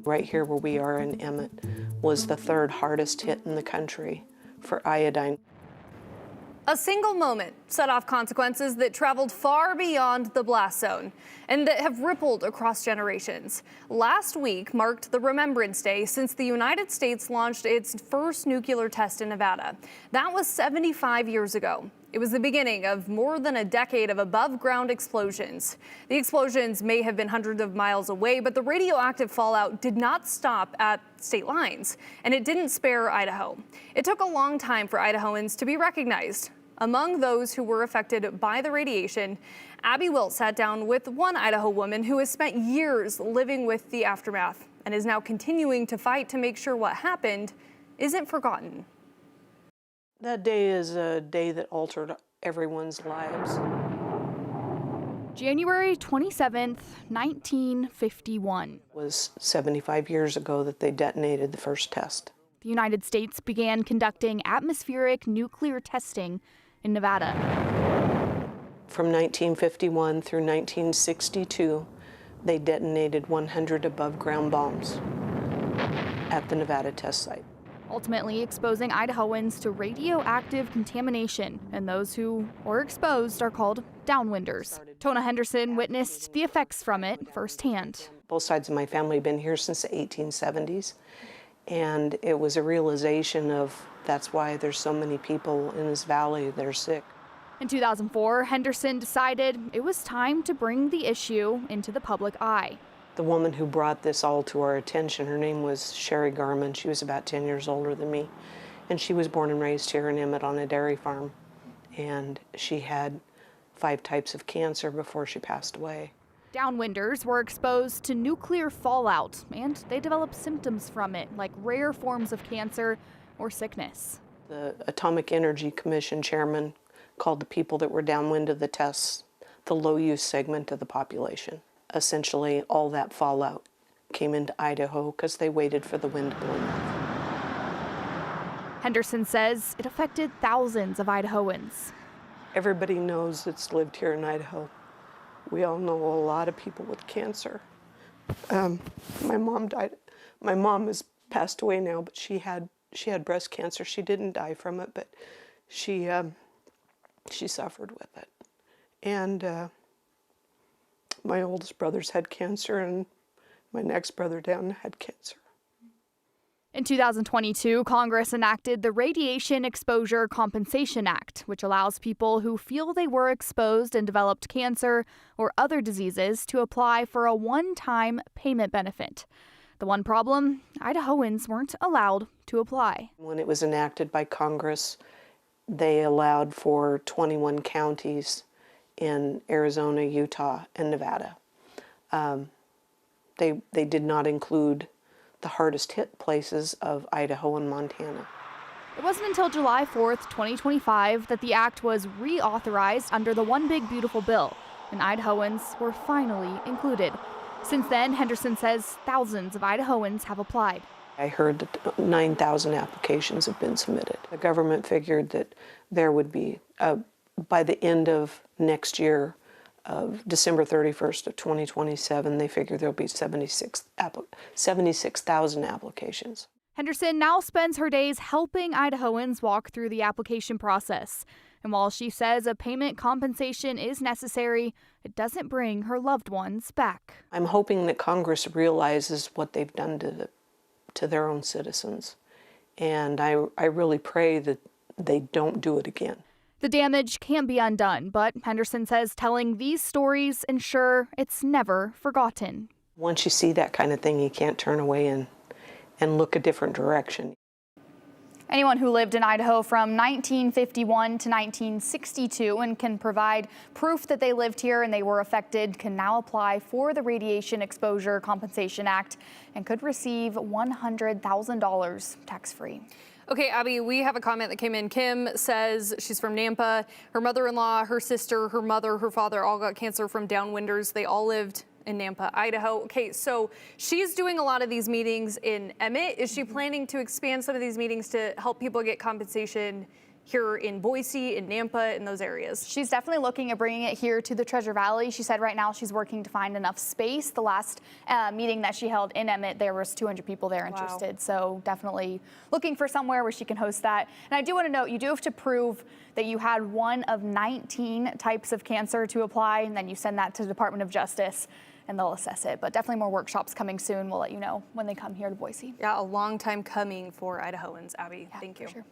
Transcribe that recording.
Right here where we are in Emmett was the third hardest hit in the country for iodine. A single moment set off consequences that traveled far beyond the blast zone and that have rippled across generations. Last week marked the Remembrance Day since the United States launched its first nuclear test in Nevada. That was 75 years ago. It was the beginning of more than a decade of above-ground explosions. The explosions may have been hundreds of miles away, but the radioactive fallout did not stop at state lines, and it didn't spare Idaho. It took a long time for Idahoans to be recognized. Among those who were affected by the radiation, Abby Wilt sat down with one Idaho woman who has spent years living with the aftermath and is now continuing to fight to make sure what happened isn't forgotten. That day is a day that altered everyone's lives. January 27th, 1951. It was 75 years ago that they detonated the first test. The United States began conducting atmospheric nuclear testing in Nevada. From 1951 through 1962, they detonated 100 above-ground bombs at the Nevada test site, Ultimately exposing Idahoans to radioactive contamination, and those who were exposed are called downwinders. Tona Henderson witnessed the effects from it firsthand. Both sides of my family have been here since the 1870s, and it was a realization of that's why there's so many people in this valley that are sick. In 2004, Henderson decided it was time to bring the issue into the public eye. The woman who brought this all to our attention, her name was Sherry Garman. She was about 10 years older than me, and she was born and raised here in Emmett on a dairy farm, and she had 5 types of cancer before she passed away. Downwinders were exposed to nuclear fallout, and they developed symptoms from it, like rare forms of cancer or sickness. The Atomic Energy Commission chairman called the people that were downwind of the tests the low-use segment of the population. Essentially, all that fallout came into Idaho because they waited for the wind to blow north. Henderson says it affected thousands of Idahoans. Everybody knows that's lived here in Idaho. We all know a lot of people with cancer. My mom died. My mom has passed away now, but she had breast cancer. She didn't die from it, but she suffered with it. And my oldest brother's had cancer, and my next brother down had cancer. In 2022, Congress enacted the Radiation Exposure Compensation Act, which allows people who feel they were exposed and developed cancer or other diseases to apply for a one-time payment benefit. The one problem, Idahoans weren't allowed to apply. When it was enacted by Congress, they allowed for 21 counties in Arizona, Utah, and Nevada. They did not include the hardest hit places of Idaho and Montana. It wasn't until July 4th, 2025 that the act was reauthorized under the One Big Beautiful Bill, and Idahoans were finally included. Since then, Henderson says thousands of Idahoans have applied. I heard that 9,000 applications have been submitted. The government figured that there would be, by the end of next year, of December 31st of 2027, they figure there'll be 76,000 applications. Henderson now spends her days helping Idahoans walk through the application process. And while she says a payment compensation is necessary, it doesn't bring her loved ones back. I'm hoping that Congress realizes what they've done to their own citizens. And I really pray that they don't do it again. The damage can be undone, but Henderson says telling these stories ensure it's never forgotten. Once you see that kind of thing, you can't turn away and look a different direction. Anyone who lived in Idaho from 1951 to 1962 and can provide proof that they lived here and they were affected can now apply for the Radiation Exposure Compensation Act and could receive $100,000 tax-free. Okay, Abby, we have a comment that came in. Kim says she's from Nampa. Her mother-in-law, her sister, her mother, her father all got cancer from downwinders. They all lived in Nampa, Idaho. Okay, so she's doing a lot of these meetings in Emmett. Is she planning to expand some of these meetings to help people get compensation here in Boise, in Nampa, in those areas? She's definitely looking at bringing it here to the Treasure Valley. She said right now she's working to find enough space. The last meeting that she held in Emmett, there was 200 people there interested. So definitely looking for somewhere where she can host that. And I do want to note, you do have to prove that you had one of 19 types of cancer to apply, and then you send that to the Department of Justice and they'll assess it. But definitely more workshops coming soon. We'll let you know when they come here to Boise. Yeah, a long time coming for Idahoans, Abby. Yeah, Thank you. For sure.